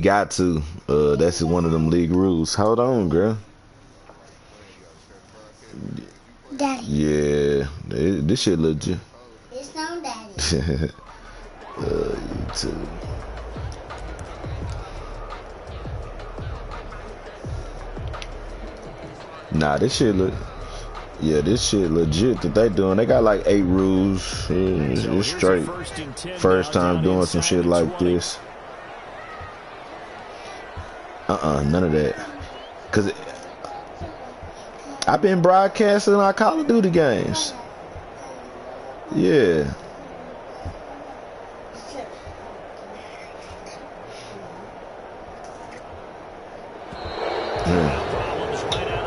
Got to. That's one of them league rules. Hold on, girl. Daddy. Yeah, this shit legit. It's not Daddy. You too. Nah, this shit look. Yeah, this shit legit that they doing. They got like 8 rules. It's straight. First time doing some shit like this. None of that. Cause I've been broadcasting our Call of Duty games. Yeah.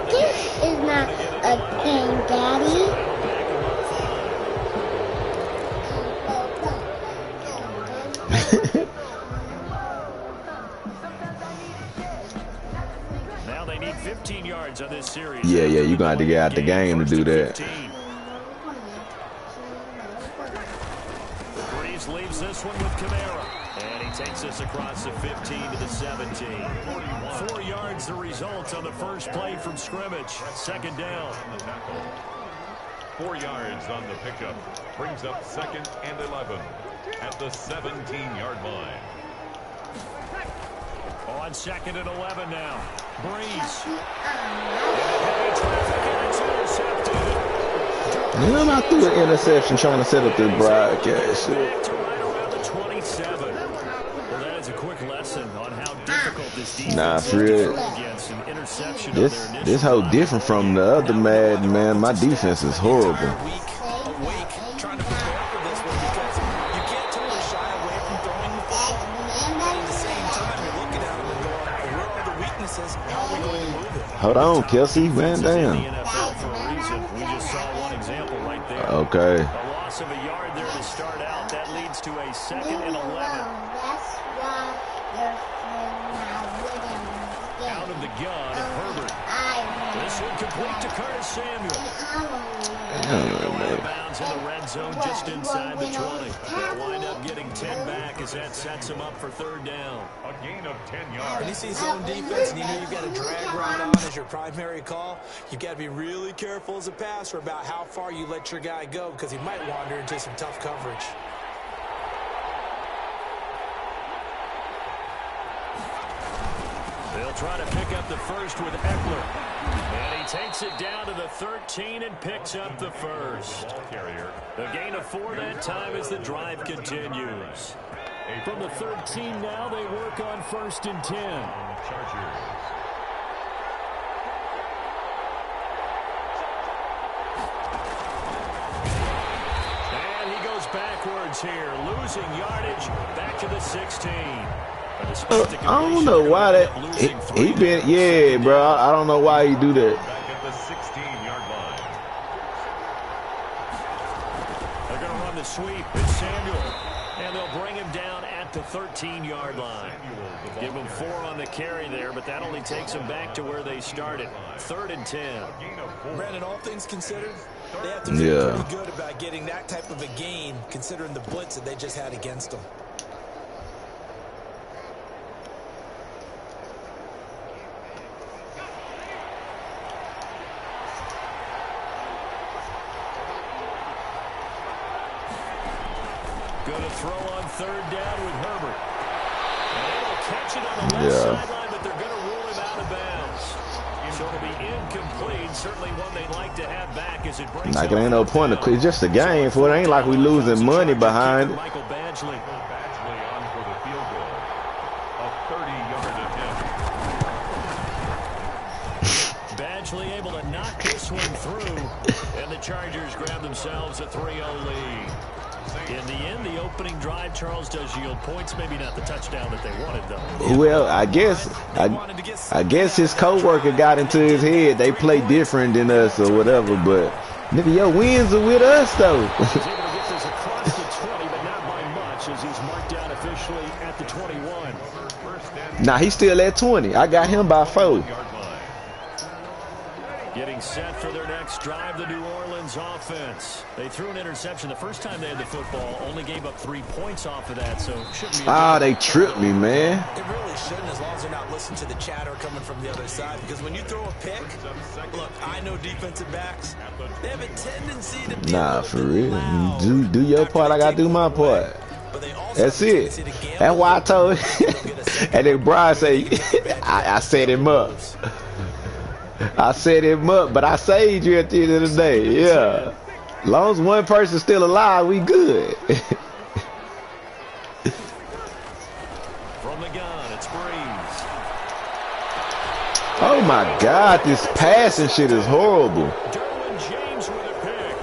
This is not a game, Daddy. Now they need 15 yards on this series. Yeah, you're gonna have to get out the game to do that. Breeze leaves this one with Kamara. And he takes us across the 15 to the 17. 4 yards the result on the first play from scrimmage. Second down. 4 yards on the pickup. Brings up 2nd and 11 at the 17-yard line. On 2nd and 11 now. Breeze. Man, I threw an interception trying to set up the broadcast. Back to right around the 27. Well, that is a quick lesson on how difficult this defense Nah, is for to real. throw against an interception. This whole different from the other Madden, man. My defense is horrible. Trying to prepare for this one because you can't totally shy away from throwing the football. But at the same time, you're looking at them and going, where are the weaknesses? How are we going to move it? Hold on, Kelsey, man, damn. We just saw one example right there. Okay. A loss of a yard there to start out. That leads to a 2nd and 11. That's why you're not winning this game. Out of the gun, Herbert. This one complete to Curtis Samuel. Out of bounds in the red zone just inside the 20. They'll wind up getting 10 back as that sets them up for 3rd down. A gain of 10 yards. When you see zone defense and you know you've got a drag route on as your primary call, you've got to be really careful as a passer about how far you let your guy go because he might wander into some tough coverage. They'll try to pick up the first with Eckler. And he takes it down to the 13 and picks up the first. Carrier. A gain of 4 that time as the drive continues. From the 13 now, they work on 1st and 10. Chargers. And he goes backwards here, losing yardage back to the 16. I don't know why that he been. Yeah, bro. I don't know why he do that. Back at the 16-yard line. They're going to run the sweep. It's Samuel. And they'll bring him down at the 13-yard line. Give him 4 on the carry there, but that only takes them back to where they started. 3rd and 10. Brandon, all things considered, they have to feel pretty good about getting that type of a gain considering the blitz that they just had against them. Going to throw on 3rd down with Herbert. And they'll catch it on the left sideline, but they're going to rule him out of bounds. So it'll be incomplete. Certainly one they'd like to have back as it breaks. Like it ain't no point. It's just a game. For it ain't like we losing money behind it. Michael Badgley. Badgley on for the field goal. A 30-yard attempt. Badgley able to knock this one through. And the Chargers grab themselves a 3-0 lead. In the end, the opening drive, Charles, does yield points. Maybe not the touchdown that they wanted, though. Well, I guess his coworker got into his head. They play different than us or whatever, but nigga, your wins are with us though. He's able to get this across the 20, but not by much as he's marked down officially at the 21. Nah, he's still at 20. I got him by 4. Getting set for their next drive, the New Orleans offense. They threw an interception the first time they had the football, only gave up 3 points off of that, so shouldn't be. Ah, they tripped me, man. It really shouldn't, as long as they're not listening to the chatter coming from the other side. Because when you throw a pick, look, I know defensive backs, they have a tendency to be for real. Do your part, I gotta do my part. That's it. That's why I told and then Brian say, I set him up. I set him up, but I saved you at the end of the day. Yeah. As long as one person's still alive, we good. From the gun, it's Breeze. Oh my God, this passing shit is horrible. James with a pick.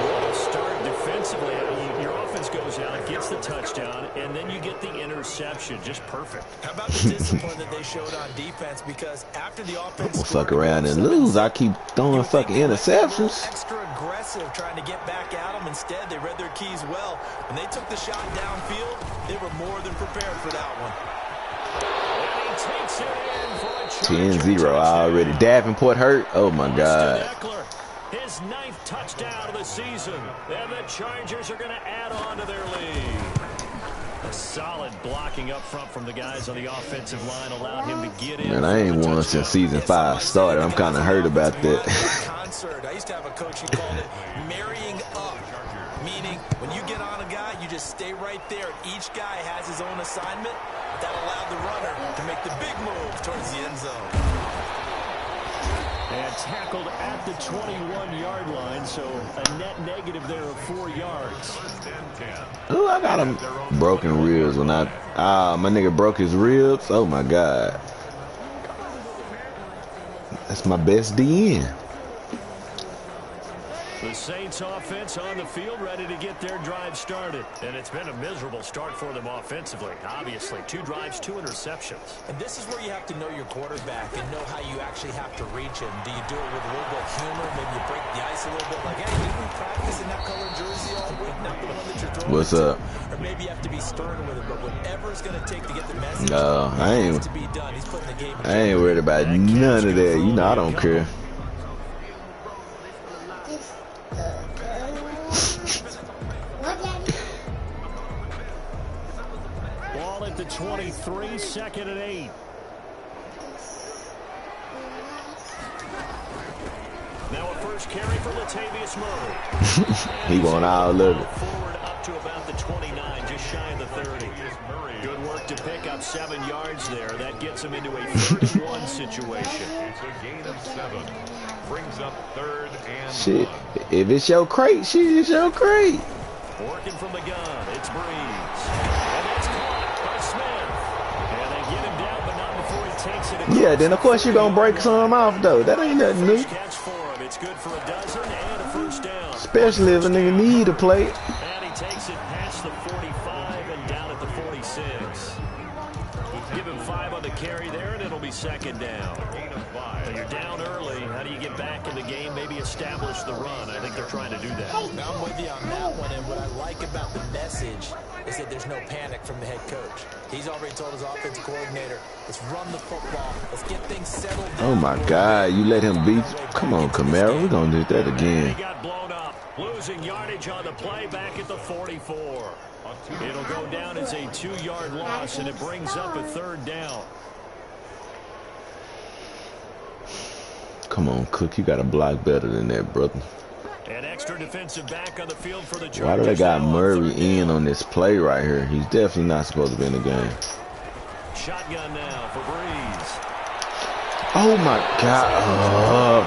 What a start defensively. Your offense goes out, gets the touchdown, and then you get the interception. Just perfect. How about the discipline that they showed on defense? Because after the offense We'll fuck around and lose. I keep throwing fucking interceptions. Extra aggressive trying to get back at them. Instead, they read their keys well. When they took the shot downfield, they were more than prepared for that one. And he takes it in for a 10-0 already. Davenport hurt. Oh my God. His 9th touchdown of the season. And the Chargers are going to add on to their lead. A solid blocking up front from the guys on the offensive line allowed him to get in. Man, I ain't won since season 5 started. I'm kind of hurt about that. Concert. I used to have a coach who called it marrying up, meaning when you get on a guy, you just stay right there. Each guy has his own assignment. That allowed the runner to make the big move towards the end zone. And tackled at the 21-yard line, so a net negative there of 4 yards. Oh, I got him broken ribs when my nigga broke his ribs. Oh my God. That's my best DN. The Saints offense on the field ready to get their drive started. And it's been a miserable start for them offensively. Obviously, 2 drives, 2 interceptions. And this is where you have to know your quarterback and know how you actually have to reach him. Do you do it with a little bit of humor? Maybe you break the ice a little bit. Like, hey, didn't we practice in that colored jersey all week? Not the one that you're throwing. What's up? Or maybe you have to be stern with it. But whatever it's going to take to get the message, No, I ain't. has to be done. He's putting the game in. I ain't worried about none of that. You know, I don't care. Ball at the 23, 2nd and 8. Now a first carry for Latavius Murray. He won't outlive it. Forward up to about the 29, just shy of the 30. Good work to pick up 7 yards there. That gets him into a 3rd-and-1 situation. It's a gain of 7. Brings up 3rd and Shit. 1. If it's your crate, shit, it's your crate. Working from the gun, it's Breeze. And it's caught by Smith. And they get him down, but not before he takes it. Yeah, then of course you're going to break some off, though. That ain't nothing new. Catch for him. It's good for a dozen and a first down. Especially if a nigga need to play. And he takes it past the 45 and down at the 46. Give him 5 on the carry there, and it'll be 2nd down. Gain of 5. So you're down early. How do you get back in the game? Maybe establish the run. I think they're trying to do that. Now I'm with you on that one, and what I like about the message is that there's no panic from the head coach. He's already told his offensive coordinator, let's run the football. Let's get things settled down. Oh my God, you let him beat. Come on, Camaro, we're going to do that again. He got blown up. Losing yardage on the play back at the 44. It'll go down as a 2-yard loss, and it brings up a 3rd down. Come on, Cook, you got to block better than that, brother. An extra defensive back on the field for the Chargers. Why do they got Murray in on this play right here? He's definitely not supposed to be in the game. Shotgun now for Breeze. Oh my God.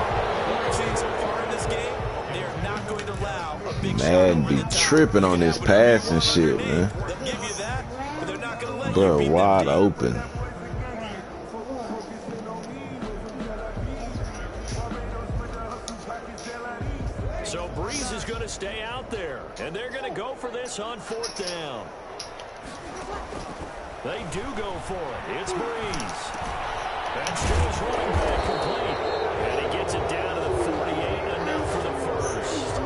Man, be tripping on this passing shit, man. Bro, wide open. So Breeze is going to stay out there, and they're going to go for this on 4th down. They do go for it. It's Breeze. That's to his running back complete. And he gets it down to the 48, enough for the first.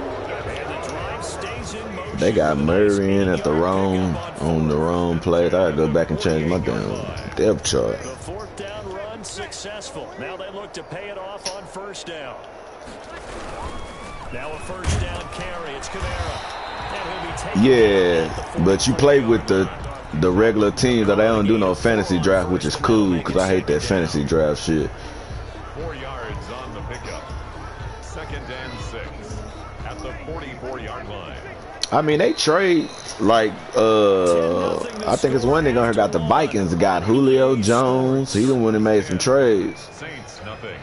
And the drive stays in motion. They got Murray in at the wrong, on the wrong play. I gotta go back and change my damn depth chart. The 4th down run unsuccessful. Now they look to pay it off on first down. Now a first down carry. It's Kamara. Yeah, but you play with the regular teams that they don't do no fantasy draft, which is cool because I hate that fantasy draft shit. 4 yards on the pickup. 2nd and 6 at the 44-yard line. I mean, they trade like I think it's one nigga here got the Vikings got Julio Jones. He the one that made some trades. Saints nothing.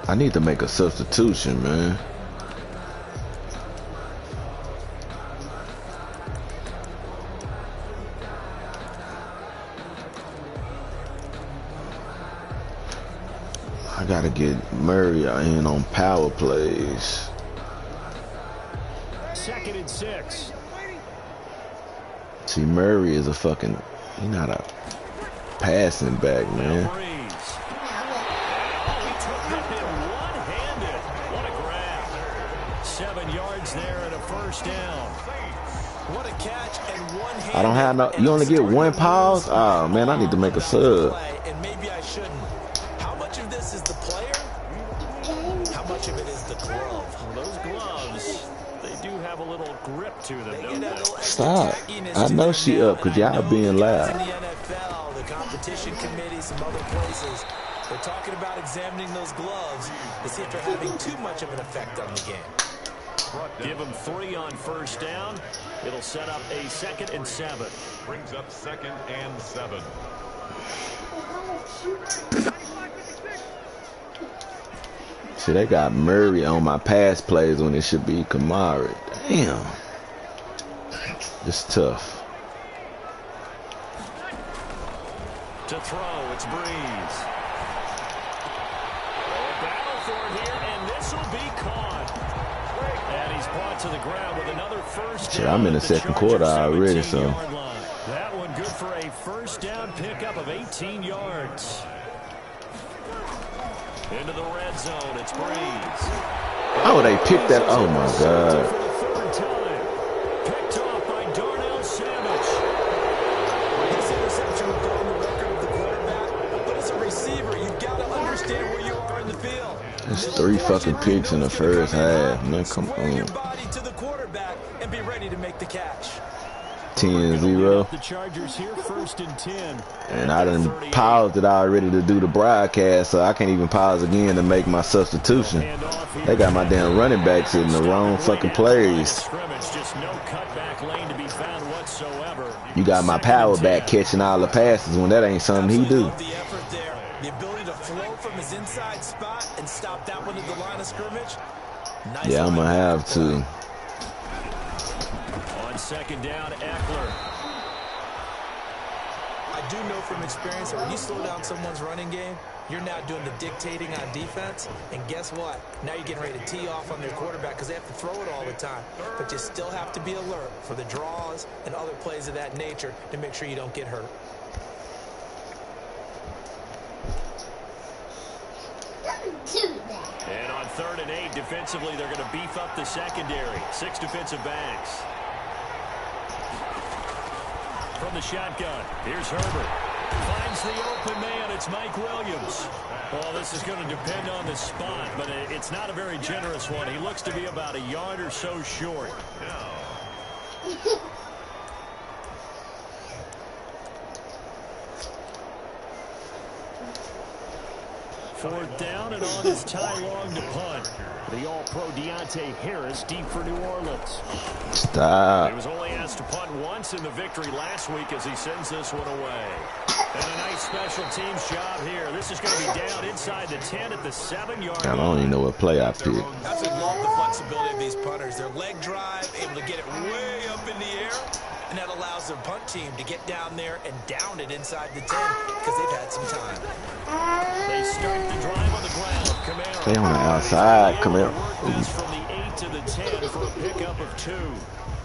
I need to make a substitution, man. I gotta get Murray in on power plays. 2nd and 6. See, Murray is a fucking, he not a passing back, man. He took that hit one-handed. What a grab. 7 yards there and a first down. What a catch and one-handed. I don't have no, you only get one pause? Oh, man, I need to make a sub. And maybe I shouldn't. How much of this is the player? How much of it is the glove? Well, those gloves, they do have a little grip to them, don't they? Stop. I know she up because y'all being loud. In the NFL, the competition committee, some other places, they're talking about examining those gloves to see if they're having too much of an effect on the game. Give them 3 on first down. It'll set up a 2nd and 7. Brings up 2nd and 7. See, they got Murray on my pass plays when it should be Kamara. Damn. It's tough. To throw, it's Breeze. Battle for it here, and this will be caught. And he's brought to the ground with another first down. Shit, I'm in the second quarter already, so. That one good for a first down pickup of 18 yards. Into the red zone, it's Breeze. Oh, they picked that. Oh, my God. For the 3rd time. Picked off by Darnell Savage. This interception will go on the record of the quarterback, but as a receiver, you've got to understand where you are in the field. There's 3 fucking picks in the first half. Man, come Square your on. body to the quarterback and be ready to make the catch. 10-0. The Chargers here, 1st and 10. And I done paused it already to do the broadcast, so I can't even pause again to make my substitution. They got my damn running backs in the wrong fucking plays. Just no cutback lane to be found whatsoever. You got my power back catching all the passes when that ain't something he do. The effort there, the ability to flow from his inside spot and stop that one at the line of scrimmage. Nice. Yeah, I'm gonna have to. On 2nd down, Eckler. I do know from experience that when you slow down someone's running game, you're now doing the dictating on defense. And guess what? Now you're getting ready to tee off on their quarterback because they have to throw it all the time. But you still have to be alert for the draws and other plays of that nature to make sure you don't get hurt. And on 3rd and 8, defensively, they're going to beef up the secondary. 6 defensive backs. From the shotgun, here's Herbert. Finds the open man. It's Mike Williams. Well, this is going to depend on the spot, but it's not a very generous one. He looks to be about a yard or so short. 4th down and on is Ty Long to punt. The All-Pro Deontay Harris deep for New Orleans. Stop. He was only asked to punt once in the victory last week as he sends this one away. And a nice special teams job here. This is going to be down inside the 10 at the 7-yard line. I don't even know what play I picked. Absolutely love the flexibility of these punters. Their leg drive, able to get it way up in the air. And that allows their punt team to get down there and down it inside the 10 because they've had some time. They start the drive on the ground. Kamara. Stay on the outside. Come here. From the 8 to the 10 for a pickup of 2.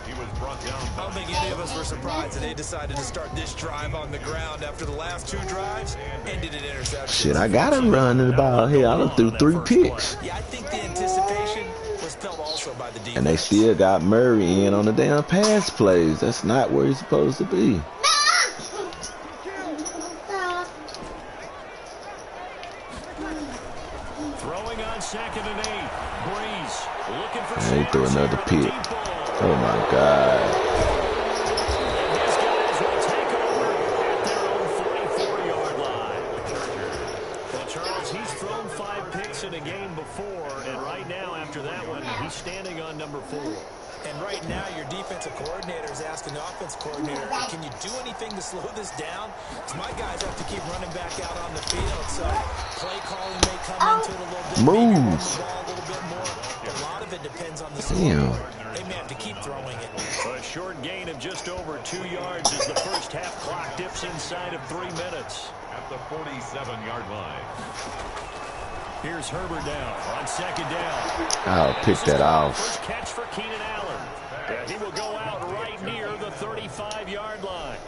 He was brought down. I don't think any of us were surprised that they decided to start this drive on the ground after the last 2 drives ended in interception. Shit, I gotta run the ball here. I done threw 3 picks. Yeah, I think the anticipation was felt also by the defense. And they still got Murray in on the damn pass plays. That's not where he's supposed to be. Throwing on 2nd and 8. Breeze looking for And he threw another pick. Oh my God. These guys will take over at their own 44-yard line. Well, Charles, he's thrown 5 picks in a game before, and right now, after that one, he's standing on number 4. And right now, your defensive coordinator is asking the offensive coordinator, can you do anything to slow this down? Because my guys have to keep running back out on the field, so play calling may come into it a little bit. Move. Maybe run the ball a little bit more. But a lot of it depends on the score. They may have to keep throwing it. A short gain of just over 2 yards as the first half clock dips inside of 3 minutes. At the 47-yard line. Here's Herbert down on 2nd down. I'll pick that off. First catch for Keenan Allen. And he will go out right near the 35-yard line.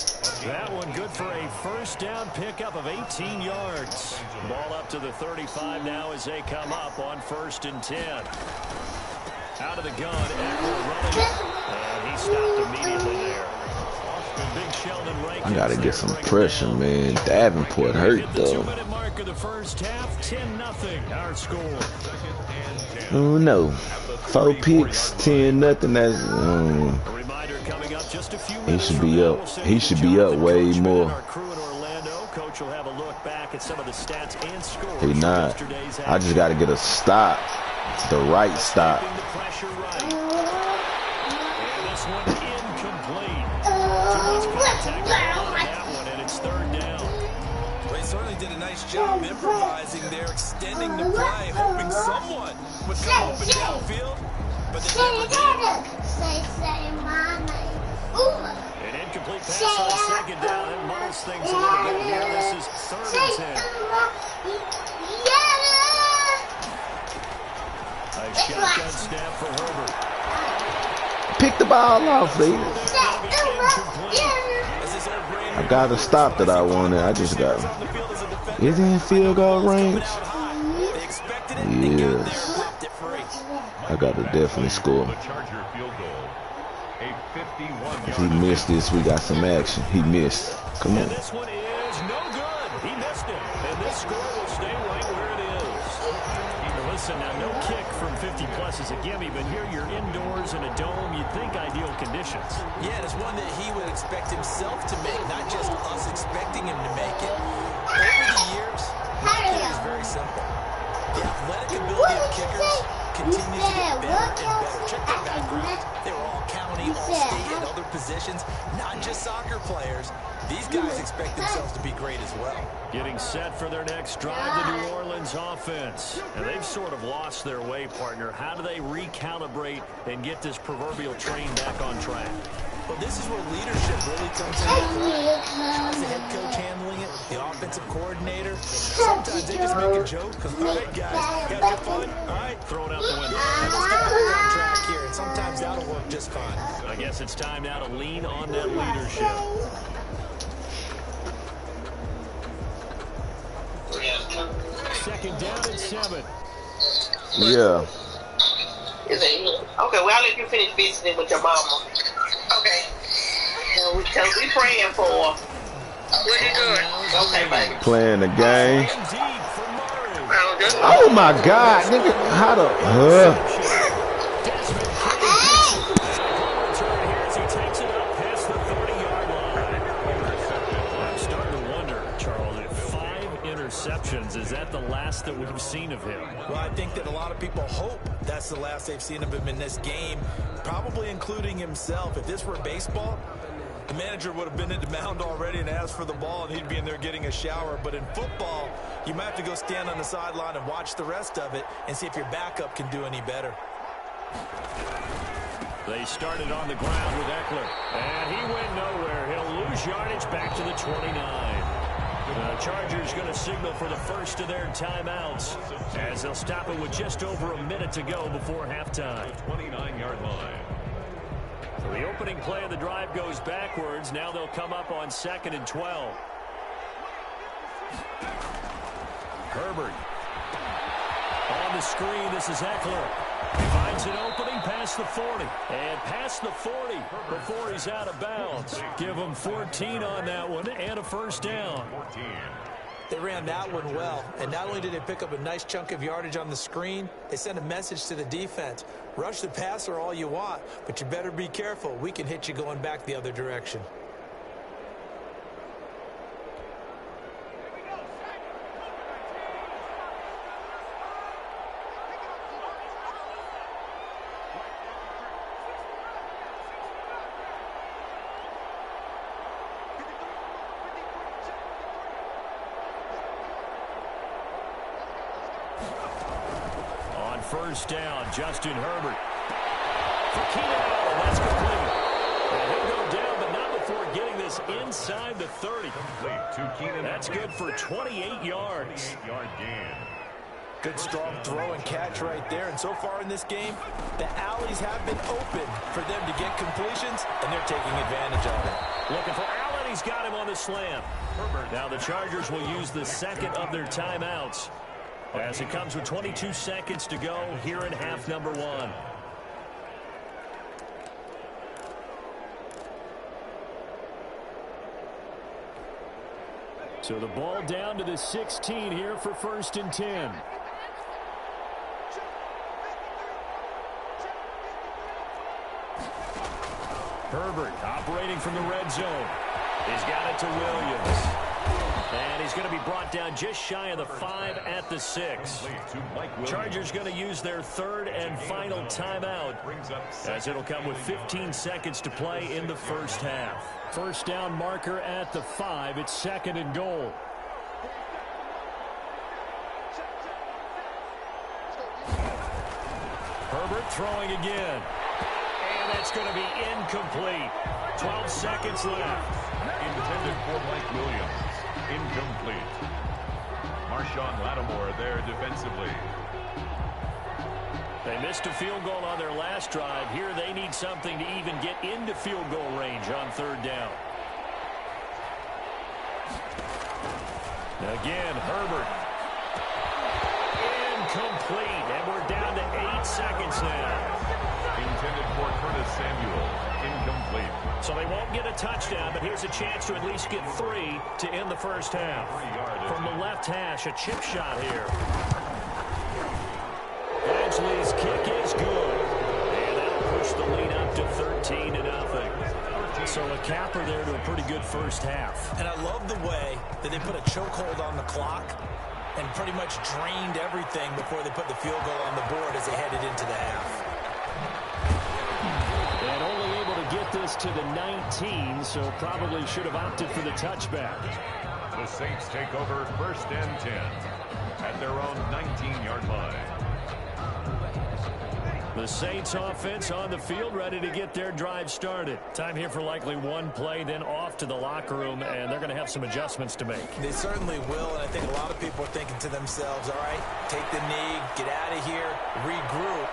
That one good for a first down pickup of 18 yards. Ball up to the 35 now as they come up on 1st and 10. Out of the gun, Eckler running. And he stopped immediately there. Big Sheldon I gotta get some pressure, man. Davenport hurt though. 2-minute mark of the first half, 10-0 our score. Oh no. 4 picks, 10-0. That's A reminder coming up just a few he minutes should from be now, up. we'll see He should be up Jonathan way Coachman more. and our crew in Orlando. Coach will have a look back at some of the stats and scores. He from not. yesterday's I just gotta get a stop. The right stop. Keeping the pressure right. And this one incomplete. Too much contact on that one, and it's 3rd down. Well, he certainly did a nice job improvising there, extending the play, hoping someone would come open downfield, but they never did. Say my name. An incomplete pass on 2nd down. That muddles things a little bit here. This is 3rd and 10. A shotgun snap for Herbert. Pick the ball off, please. I got the stop that I wanted. I just got. Is it in field goal range? Yes. I got to definitely score. If he missed this, we got some action. He missed. Come on. And this one is no good. He missed it. And this score will stay right where it is. Now listen, now no kick from 50-plus is a gimme, but here you're indoors in a dome. You'd think ideal conditions. Yeah, and it's one that he would expect himself to make, not just us expecting him to make it. Over the years, my kid is very simple. The athletic ability of kickers continues to get better and better. Check their background. They were all county, all state, and other positions, not just soccer players. These guys expect themselves to be great as well. Getting set for their next drive, the New Orleans offense. And they've sort of lost their way, partner. How do they recalibrate and get this proverbial train back on track? Well, this is where leadership really comes into play. How's the head coach handling it? The offensive coordinator? Sometimes they just make a joke. All right, guys, you have fun? All right, Throw it out the window. let's get back on track here. And sometimes that'll work just fine. I guess it's time now to lean on that leadership. Second down and 7. Yeah. Is it? Okay, well, I'll let you finish visiting with your mama. Okay. Because we praying for her. What you doing? Okay, baby. Playing the game. Deep for Murray. Oh my God, nigga. How the Desmond return here as he takes it up past the 30-yard line. I'm starting to wonder, Charles, if 5 interceptions, is that the last that we've seen of him? Well, I think that a lot of people hope that's the last they've seen of him in this game, probably including himself. If this were baseball, the manager would have been in the mound already and asked for the ball, and he'd be in there getting a shower. But in football, you might have to go stand on the sideline and watch the rest of it and see if your backup can do any better. They started on the ground with Eckler, and he went nowhere. He'll lose yardage back to the 29. The Chargers going to signal for the first of their timeouts as they'll stop it with just over a minute to go before halftime. 29-yard line. So the opening play of the drive goes backwards. Now they'll come up on 2nd and 12. Herbert. On the screen, this is Eckler. Finds Finds an opening past the 40. And past the 40 before he's out of bounds. Give him 14 on that one and a first down. 14. They ran that one well, and not only did they pick up a nice chunk of yardage on the screen, they sent a message to the defense. Rush the passer all you want, but you better be careful. We can hit you going back the other direction. First down, Justin Herbert. For Keenan Allen, that's complete. And he'll go down, but not before getting this inside the 30. That's good for 28 yards. 28-yard gain. Good strong throw and catch right there. And so far in this game, the alleys have been open for them to get completions, and they're taking advantage of it. Looking for Allen. He's got him on the slam. Now the Chargers will use the second of their timeouts, as it comes with 22 seconds to go here in half number 1. So the ball down to the 16 here for 1st and 10. Herbert operating from the red zone. He's got it to Williams. And he's going to be brought down just shy of the 5 at the 6. Chargers going to use their third and final timeout, as it'll come with 15 seconds to play in the first half. First down marker at the 5. It's 2nd and goal. Herbert throwing again. And that's going to be incomplete. 12 seconds left. Intended for Mike Williams. Incomplete. Marshawn Lattimore there defensively. They missed a field goal on their last drive. Here they need something to even get into field goal range on 3rd down. Again, Herbert. Incomplete. And we're down to 8 seconds now. Intended for Curtis Samuel. Incomplete. So they won't get a touchdown, but here's a chance to at least get 3 to end the first half. From the left hash, a chip shot here. Edgley's kick is good. And that'll push the lead up to 13-0. So a capper there to a pretty good first half. And I love the way that they put a chokehold on the clock and pretty much drained everything before they put the field goal on the board as they headed into the half. And only able to get this to the 19, so probably should have opted for the touchback. The Saints take over 1st and 10 at their own 19-yard line. The Saints offense on the field, ready to get their drive started. Time here for likely one play, then off to the locker room, and they're going to have some adjustments to make. They certainly will, and I think a lot of people are thinking to themselves, all right, take the knee, get out of here, regroup.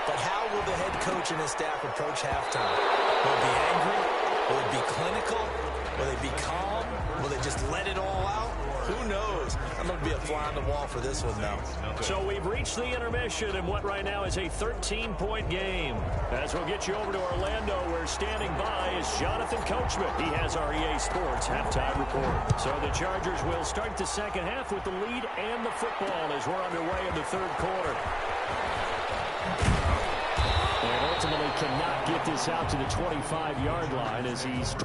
But how will the head coach and his staff approach halftime? Will it be angry? Will it be clinical? Will they be calm? Will they just let it all out? Who knows? I'm going to be a fly on the wall for this one, though. So we've reached the intermission in what right now is a 13-point game. As we'll get you over to Orlando, where standing by is Jonathan Coachman. He has our EA Sports halftime report. So the Chargers will start the second half with the lead and the football as we're underway in the 3rd quarter. And ultimately cannot get this out to the 25-yard line as he's...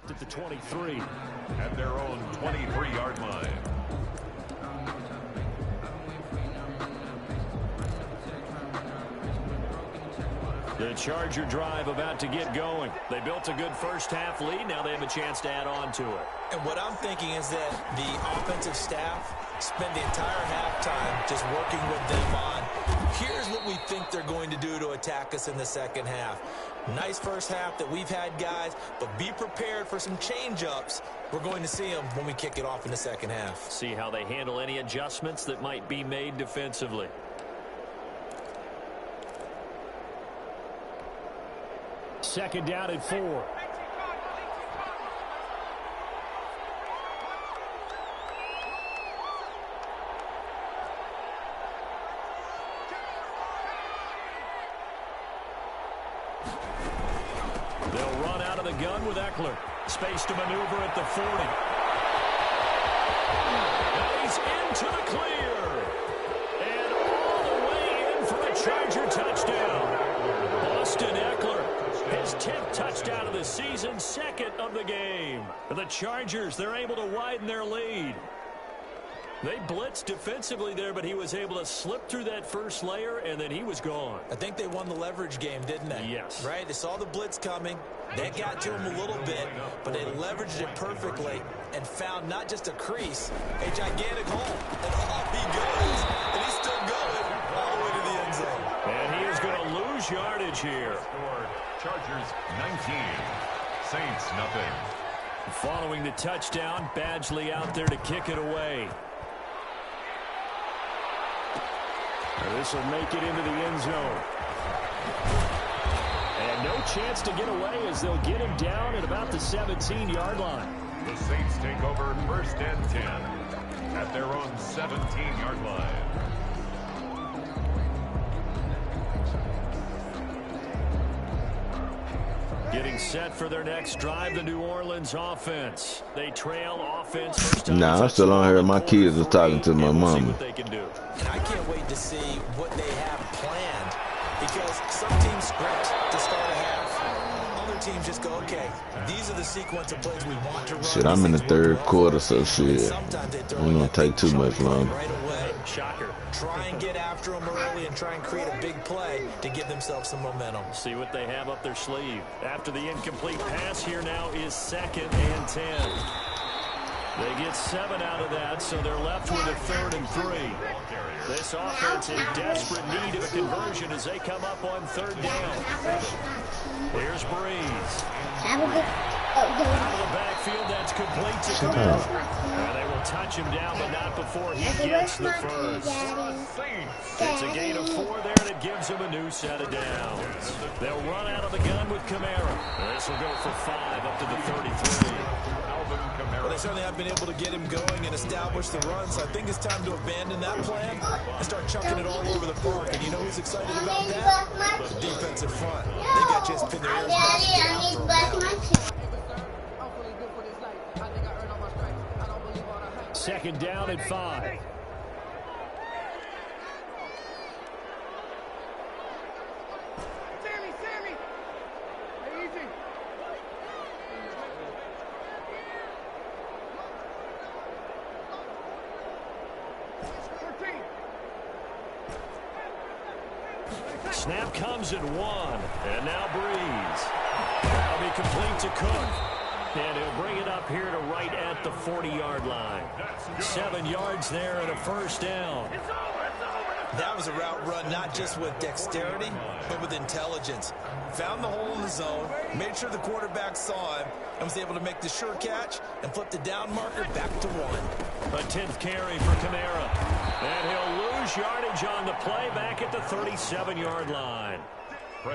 at the 23. At their own 23-yard line. The Charger drive about to get going. They built a good first half lead. Now they have a chance to add on to it. And what I'm thinking is that the offensive staff spend the entire halftime just working with them on here's what we think they're going to do to attack us in the second half. Nice first half that we've had, guys, but be prepared for some change-ups. We're going to see them when we kick it off in the second half. See how they handle any adjustments that might be made defensively. Second down and 4. They'll run out of the gun with Eckler. Space to maneuver at the 40. Now he's into the clear. And all the way in for a Charger touchdown. Austin Eckler, his 10th touchdown of the season, second of the game. The Chargers, they're able to widen their lead. They blitzed defensively there, but he was able to slip through that first layer, and then he was gone. I think they won the leverage game, didn't they? Yes. Right? They saw the blitz coming. They got to him a little bit, but they leveraged it perfectly and found not just a crease, a gigantic hole. And off he goes. And he's still going all the way to the end zone. And he is going to lose yardage here. Chargers 19, Saints nothing. Following the touchdown, Badgley out there to kick it away. This will make it into the end zone. And no chance to get away as they'll get him down at about the 17-yard line. The Saints take over first and 10 at their own 17-yard line. Getting set for their next drive, the New Orleans offense. They trail offense first time. Nah, I'm still on here. My kids are talking to my mama. And I can't wait to see what they have planned, because some teams script to start a half. Other teams just go, okay, these are the sequence of plays we want to run. Shit, I'm in the third quarter, so shit. I'm gonna take too much longer. Right away. Shocker. Try and get after them early and try and create a big play to give themselves some momentum. See what they have up their sleeve. After the incomplete pass, here now is 2nd and 10. They get 7 out of that, so they're left with a 3rd and 3. This offense in desperate need of a conversion as they come up on 3rd down. Here's Breeze. Out of the backfield, that's complete to Camara. And they will touch him down, but not before he gets the first. It's a gain of 4 there, and it gives him a new set of downs. They'll run out of the gun with Camara. This will go for 5 up to the 33. Well, they certainly have been able to get him going and establish the run, so I think it's time to abandon that plan and start chucking it all over the park. And you know who's excited about that? The defensive front. They got just pin their ears back. 2nd down and 5. Snap comes at 1, and now Breeze. That'll be complete to Cook. And he'll bring it up here to right at the 40-yard line. 7 yards there and a first down. That was a route run not just with dexterity, but with intelligence. Found the hole in the zone, made sure the quarterback saw him, and was able to make the sure catch and flip the down marker back to 1. A 10th carry for Camara. And he'll lose yardage on the play back at the 37-yard line.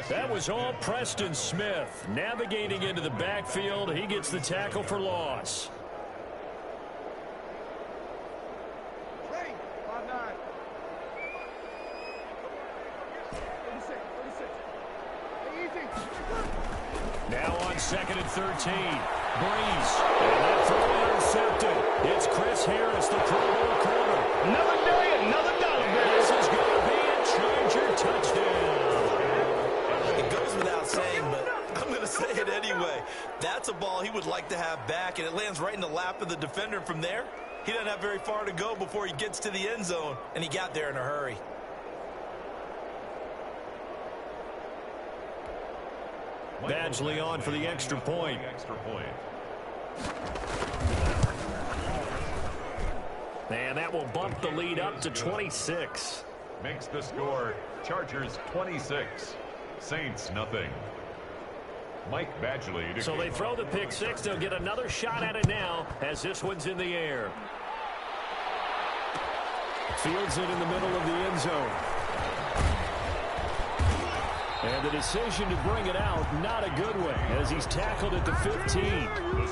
That was all Preston Smith. Navigating into the backfield, he gets the tackle for loss. Now on 2nd and 13. Breeze. And that throw intercepted. It's Chris Harris, the Pro Bowl corner. Another day, another dollar. This is going to be a Charger touchdown. It goes without saying, but I'm going to say it anyway. That's a ball he would like to have back, and it lands right in the lap of the defender from there. He doesn't have very far to go before he gets to the end zone, and he got there in a hurry. Badgley on for the extra point. And that will bump the lead up to 26. makes the score Chargers 26, Saints nothing. Mike Badgley. So they throw the pick six. They'll get another shot at it now as this one's in the air. Fields it in the middle of the end zone. And the decision to bring it out, not a good one, as he's tackled at the 15.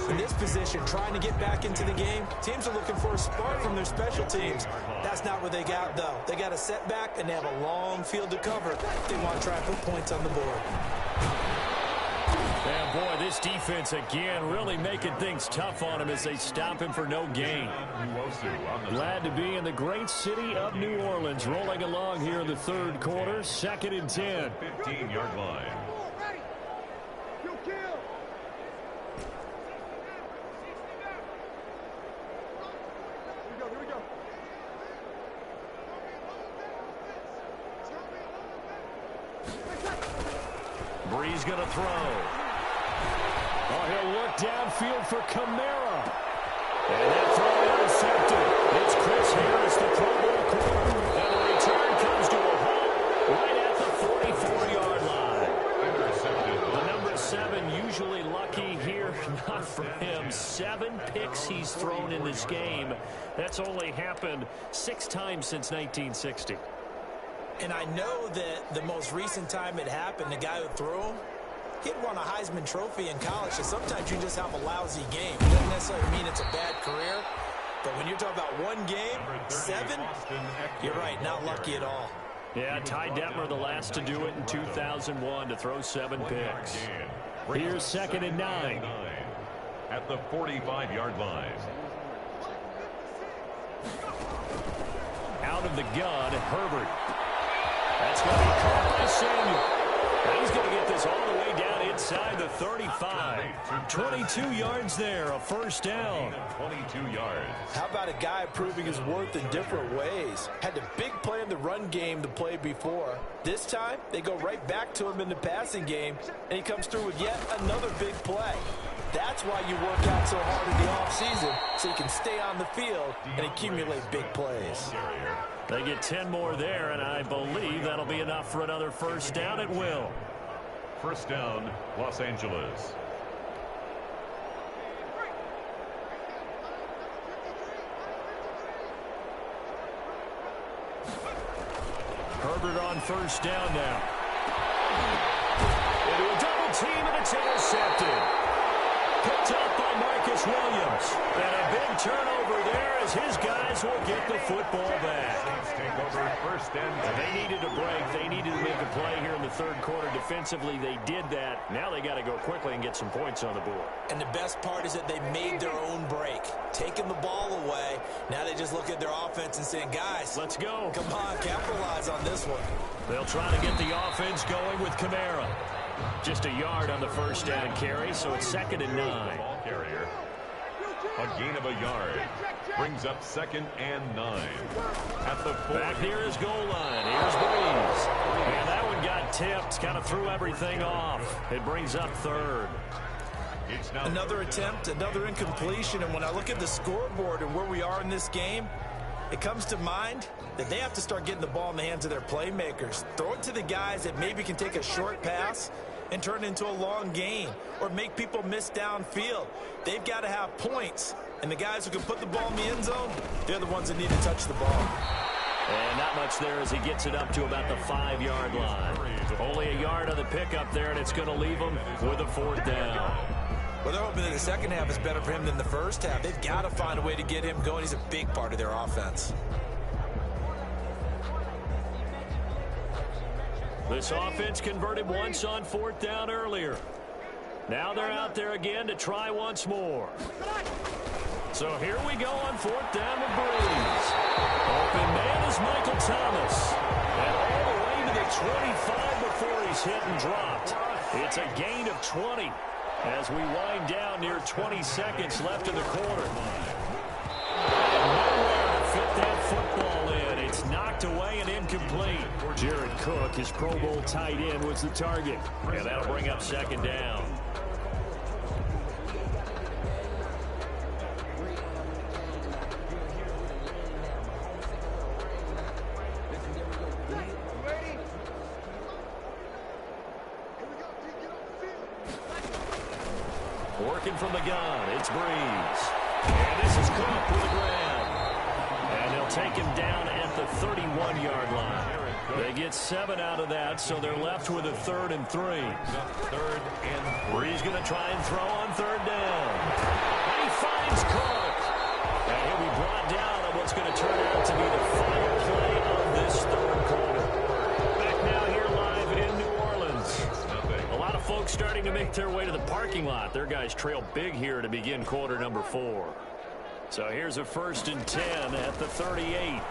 In this position, trying to get back into the game, teams are looking for a spark from their special teams. That's not what they got, though. They got a setback, and they have a long field to cover. They want to try and put points on the board. And boy, this defense again really making things tough on him as they stop him for no gain. Glad to be in the great city of New Orleans, rolling along here in the third quarter, 2nd and 10. 15-yard line. Breeze going to throw. Oh, he'll work downfield for Kamara. And that throw intercepted. It's Chris Harris, the Pro Bowl corner. And the return comes to a halt right at the 44-yard line. The number 7 usually lucky here. Not for him. 7 picks he's thrown in this game. That's only happened 6 times since 1960. And I know that the most recent time it happened, the guy who threw him, he'd won a Heisman Trophy in college, so sometimes you just have a lousy game. It doesn't necessarily mean it's a bad career, but when you're talking about one game, 7, you're right, not lucky at all. Yeah, Ty Detmer, the last to do it in 2001, to throw 7 picks. Here's 2nd and 9. At the 45-yard line. Out of the gun, Herbert. That's going to be caught by Samuel. And he's going to get this all the way down inside the 35. 22 yards there, a first down. 22 yards. How about a guy proving his worth in different ways? Had the big play in the run game to play before. This time, they go right back to him in the passing game, and he comes through with yet another big play. That's why you work out so hard in the offseason, so you can stay on the field and accumulate big plays. They get 10 more there, and I believe that'll be enough for another first down at will. First down, Los Angeles. Herbert on first down now. Into a double team, and it's intercepted. Picked up by Marcus Williams. And a big turnover there as his guys will get the football back. Take over first and They needed a break. They needed to make a play here in the third quarter. Defensively, they did that. Now they got to go quickly and get some points on the board. And the best part is that they made their own break. Taking the ball away. Now they just look at their offense and saying, guys, let's go. Come on, capitalize on this one. They'll try to get the offense going with Kamara. Just a yard on the first down carry, so it's 2nd and 9. Ball carrier. A gain of a yard. Brings up 2nd and 9. At the 40. Back near his goal line. Here's Breeze. And that one got tipped. Kind of threw everything off. It brings up 3rd. It's now Another attempt, another incompletion. And when I look at the scoreboard and where we are in this game, it comes to mind that they have to start getting the ball in the hands of their playmakers. Throw it to the guys that maybe can take a short pass and turn it into a long gain or make people miss downfield. They've got to have points. And the guys who can put the ball in the end zone, they're the ones that need to touch the ball. And not much there as he gets it up to about the 5-yard line. Only a yard on the pickup there, and it's going to leave him with a 4th down. Well, they're hoping that the second half is better for him than the first half. They've got to find a way to get him going. He's a big part of their offense. This offense converted once on 4th down earlier. Now they're out there again to try once more. So here we go on 4th down with Breeze. Open man is Michael Thomas. And all the way to the 25 before he's hit and dropped. It's a gain of 20 as we wind down near 20 seconds left in the quarter. And nowhere to fit that football in. It's knocked away and incomplete. Jared Cook, his Pro Bowl tight end, was the target. And that'll bring up 2nd down. Working from the gun, it's Breeze. And this is Cook with the grab. And they'll take him down at the 31-yard line. They get 7 out of that, so they're left with a 3rd and 3. 3rd and 3. He's going to try and throw on 3rd down. And he finds Cook. And he'll be brought down on what's going to turn out to be the final play of this 3rd quarter. Back now here live in New Orleans. A lot of folks starting to make their way to the parking lot. Their guys trail big here to begin quarter number 4. So here's a 1st and 10 at the 38.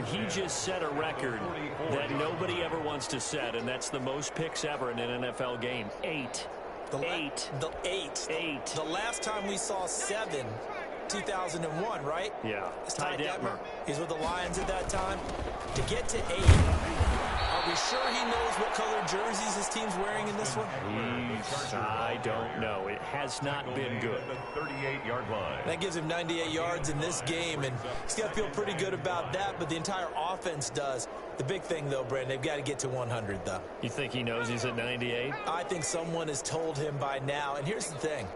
He just set a record that nobody ever wants to set, and that's the most picks ever in an NFL game. 8. The last time we saw 7, 2001, right? Yeah. It's Ty Detmer. He's with the Lions at that time. To get to 8, are we sure he knows what color jerseys his team's wearing in this one? I don't know. It has not been good. The 38-yard line. That gives him 98 yards in this game, and he's got to feel pretty good about that, but the entire offense does. The big thing, though, Brandon, they've got to get to 100, though. You think he knows he's at 98? I think someone has told him by now, and here's the thing.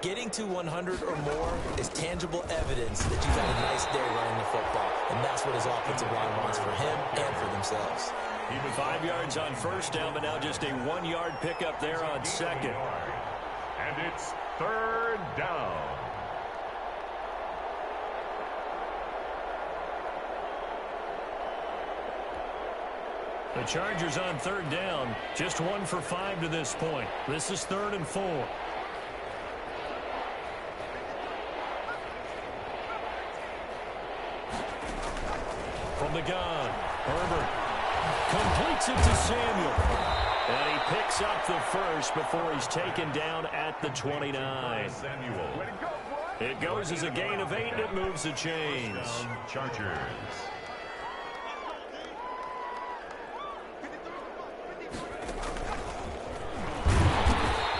Getting to 100 or more is tangible evidence that you've had a nice day running the football, and that's what his offensive line wants for him and for themselves. Even 5 yards on 1st down, but now just a 1-yard pickup there on 2nd. And it's 3rd down. The Chargers on 3rd down, just 1 for 5 to this point. This is 3rd and 4. From the gun, Herbert completes it to Samuel. And he picks up the 1st before he's taken down at the 29. It goes as a gain of 8, and it moves the chains. Chargers.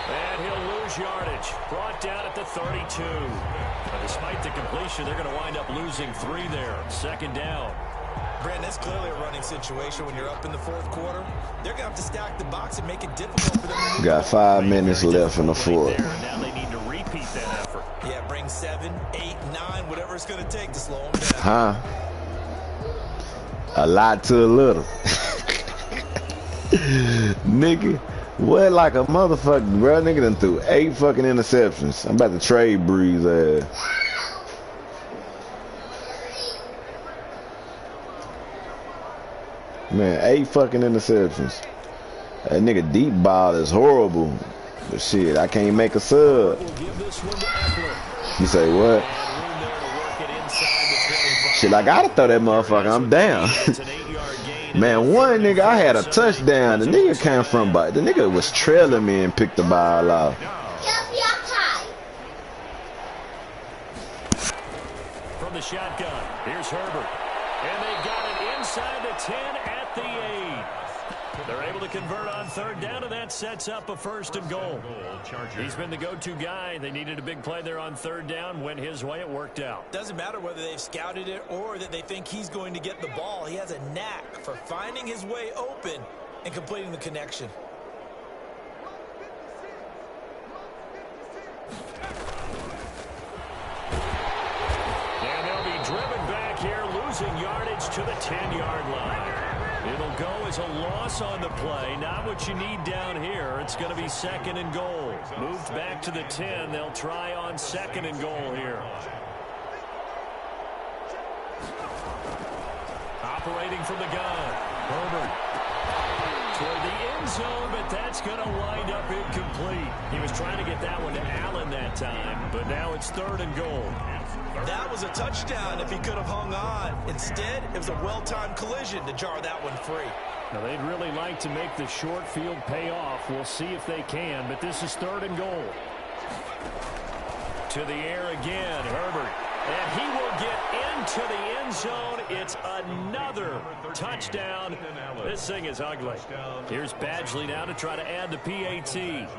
And he'll lose yardage. Brought down at the 32. But despite the completion, they're going to wind up losing 3 there. 2nd down. Brandon, that's clearly a running situation when you're up in the 4th quarter. They're going to have to stack the box and make it difficult for them to move. Got 5 minutes left in the 4th. Now they need to repeat that effort. Yeah, bring 7, 8, 9, whatever it's going to take to slow them down. Huh? A lot to a little. Nigga, what like a motherfucker, bro? Nigga done threw 8 fucking interceptions. I'm about to trade Breeze ass. Man, 8 fucking interceptions. That nigga deep ball is horrible. But shit, I can't make a sub. You say what? Shit, I gotta throw that motherfucker. I'm down. Man, one nigga, I had a touchdown. The nigga came from, but the nigga was trailing me and picked the ball off. From the shotgun, here's Herbert. And they got it inside the 10 at the 8. They're able to convert on 3rd down, and that sets up a 1st and goal. He's been the go-to guy. They needed a big play there on 3rd down. Went his way. It worked out. Doesn't matter whether they've scouted it or that they think he's going to get the ball. He has a knack for finding his way open and completing the connection. And they'll be driven back here, losing yardage to the 10-yard line. It'll go as a loss on the play. Not what you need down here. It's going to be 2nd and goal. Moved back to the 10. They'll try on 2nd and goal here. Operating from the gun. Herbert toward the end zone, but that's going to wind up incomplete. He was trying to get that one to Allen that time, but now it's 3rd and goal. That was a touchdown if he could have hung on. Instead, it was a well-timed collision to jar that one free. Now, they'd really like to make the short field pay off. We'll see if they can, but this is 3rd and goal. To the air again, Herbert. And he will get in into the end zone. It's another touchdown. This thing is ugly. Here's Badgley now to try to add the PAT.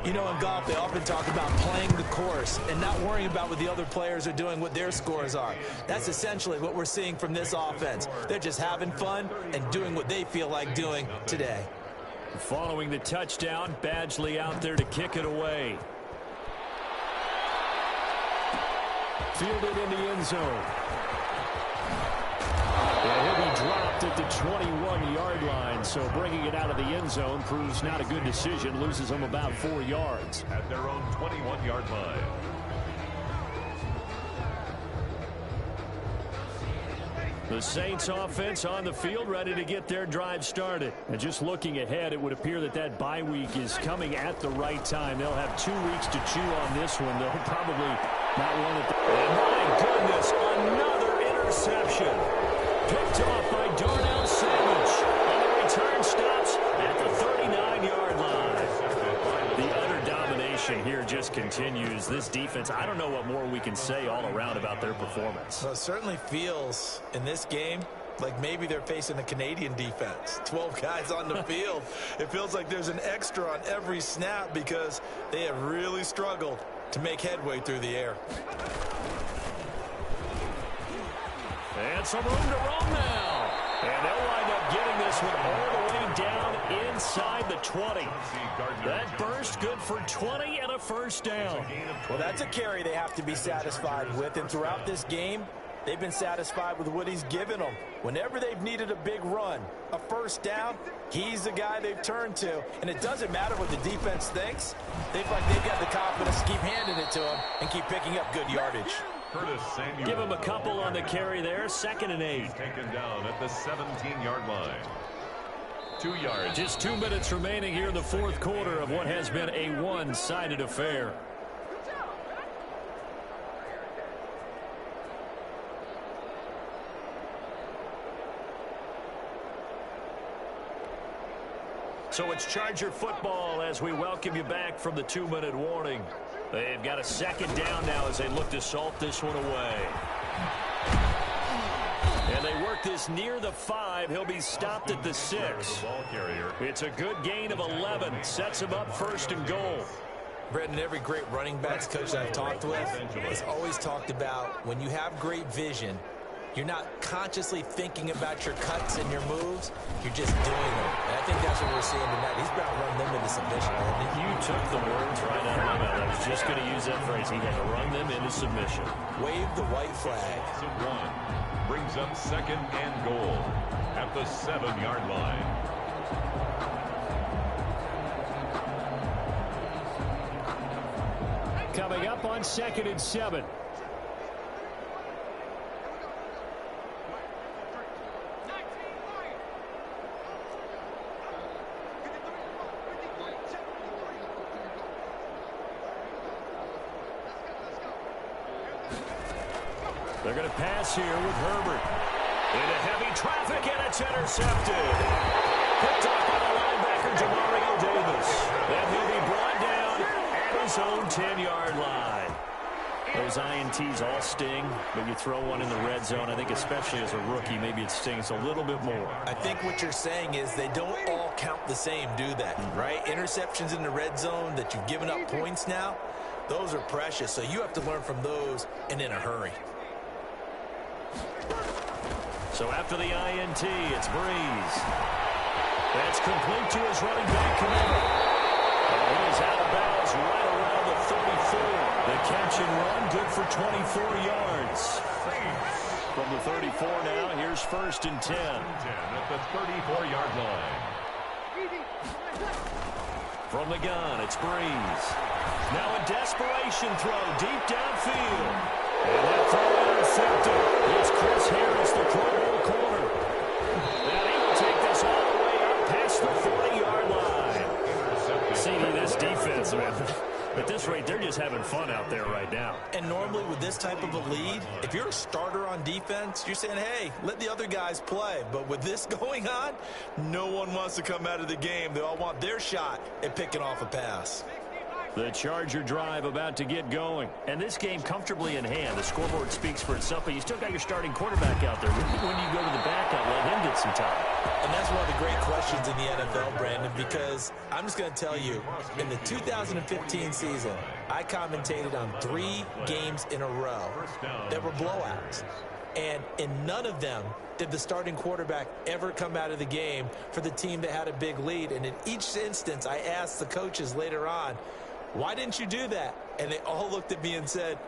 You know, in golf, they often talk about playing the course and not worrying about what the other players are doing, what their scores are. That's essentially what we're seeing from this offense. They're just having fun and doing what they feel like doing today. Following the touchdown, Badgley out there to kick it away. Fielded in the end zone. And he'll be dropped at the 21-yard line, so bringing it out of the end zone proves not a good decision. Loses them about 4 yards. At their own 21-yard line. The Saints offense on the field, ready to get their drive started. And just looking ahead, it would appear that that bye week is coming at the right time. They'll have 2 weeks to chew on this one. They'll probably not want it. And my goodness, another interception. Picked off by Darnell Savage. And the return stops at the 39-yard line. The utter domination here just continues. This defense, I don't know what more we can say all around about their performance. Well, it certainly feels in this game like maybe they're facing a Canadian defense. 12 guys on the field. It feels like there's an extra on every snap because they have really struggled to make headway through the air. And some room to roam now. And they'll wind up getting this one all the way down inside the 20. That burst good for 20 and a first down. Well, that's a carry they have to be satisfied with. And throughout this game, they've been satisfied with what he's given them. Whenever they've needed a big run, a first down, he's the guy they've turned to. And it doesn't matter what the defense thinks. They've got the confidence to keep handing it to him and keep picking up good yardage. Give him a couple on the carry there. 2nd and 8. Taken down at the 17-yard line. 2 yards. Just 2 minutes remaining here in the fourth quarter of what has been a one-sided affair. So it's Charger football as we welcome you back from the 2-minute warning. They've got a 2nd down now as they look to salt this one away. And they work this near the 5. He'll be stopped at the 6. It's a good gain of 11. Sets him up 1st and goal. Brendan, every great running backs coach I've talked with has always talked about when you have great vision, you're not consciously thinking about your cuts and your moves. You're just doing them. And I think that's what we're seeing tonight. He's about to run them into submission. You took the words right out of my mouth. I was just going to use that phrase. He had to run them into submission. Wave the white flag. Brings up 2nd and goal at the 7-yard line. Coming up on 2nd and 7. They're going to pass here with Herbert. Into heavy traffic, and it's intercepted. Picked up by the linebacker, Demario Davis. Then he'll be brought down at his own 10-yard line. Those INTs all sting, but you throw one in the red zone, I think especially as a rookie, maybe it stings a little bit more. I think what you're saying is they don't all count the same, do they? Right? Interceptions in the red zone that you've given up points now, those are precious. So you have to learn from those and in a hurry. So after the INT, it's Breeze. That's complete to his running back, Camaro. And he is out of bounds right around the 34. The catch and run, good for 24 yards. From the 34 now, here's 1st and 10. At the 34-yard line. From the gun, it's Breeze. Now a desperation throw deep downfield. And that throw intercepted. It's Chris Harris, the Pro Bowl corner. Now he will take this all the way up past the 40-yard line. See, this defense, man, at this rate, they're just having fun out there right now. And normally with this type of a lead, if you're a starter on defense, you're saying, hey, let the other guys play. But with this going on, no one wants to come out of the game. They all want their shot at picking off a pass. The Charger drive about to get going. And this game comfortably in hand. The scoreboard speaks for itself, but you still got your starting quarterback out there. When you go to the backup, let him get some time. And that's one of the great questions in the NFL, Brandon, because I'm just going to tell you, in the 2015 season, I commentated on 3 games in a row that were blowouts. And in none of them did the starting quarterback ever come out of the game for the team that had a big lead. And in each instance, I asked the coaches later on, why didn't you do that? And they all looked at me and said,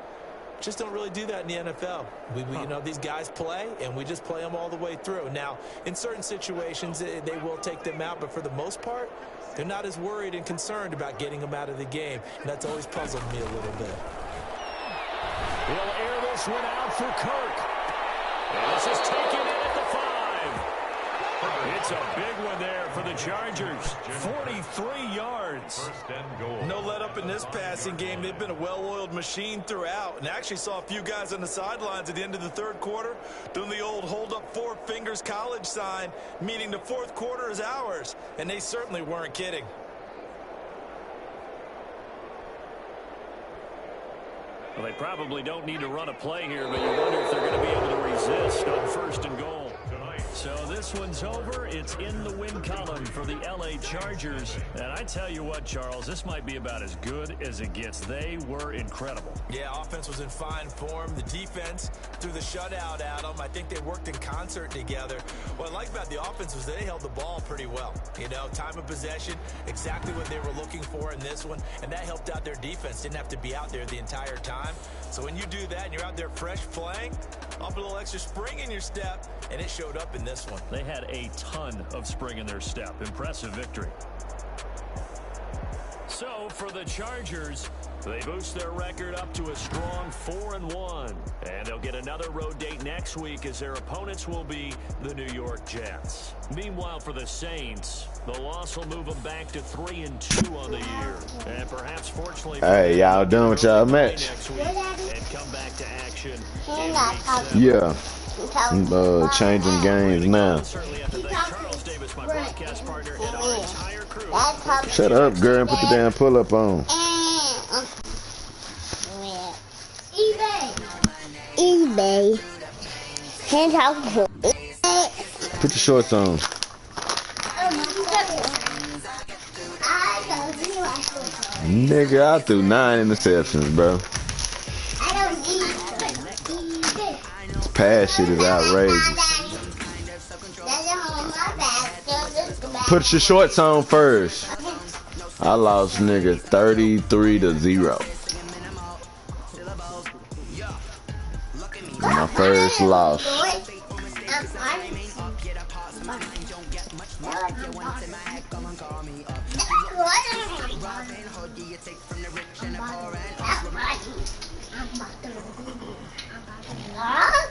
just don't really do that in the NFL. You know, these guys play, and we just play them all the way through. Now, in certain situations, they will take them out, but for the most part, they're not as worried and concerned about getting them out of the game. And that's always puzzled me a little bit. He'll air this one out for Kirk. And this is taken in at the 5. It's a big one there for the Chargers. 43 yards. First and goal. No let up in this passing game. They've been a well-oiled machine throughout, and actually saw a few guys on the sidelines at the end of the third quarter doing the old hold up 4 fingers college sign, meaning the fourth quarter is ours, and they certainly weren't kidding. Well, they probably don't need to run a play here, but you wonder if they're going to be able to resist on first and goal. So this one's over. It's in the win column for the LA Chargers. And I tell you what, Charles, this might be about as good as it gets. They were incredible. Yeah, offense was in fine form. The defense threw the shutout at them. I think they worked in concert together. What I like about the offense was they held the ball pretty well. You know, time of possession, exactly what they were looking for in this one. And that helped out their defense. Didn't have to be out there the entire time. So when you do that and you're out there fresh playing, up a little extra spring in your step, and it showed up in this one. They had a ton of spring in their step. Impressive victory. So for the Chargers, they boost their record up to a strong 4-1. And they'll get another road date next week as their opponents will be the New York Jets. Meanwhile, for the Saints, the loss will move them back to 3-2 on the year. And perhaps fortunately, hey, y'all done with y'all match? Next week and come back to action. Yeah. Changing games now. Shut up, girl, and put the damn pull-up on. eBay. Hands out. Put your shorts on. Nigga, I threw 9 interceptions, bro. Pass shit is outrageous. Put your shorts on first. I lost, nigga, 33-0. My first loss. Huh?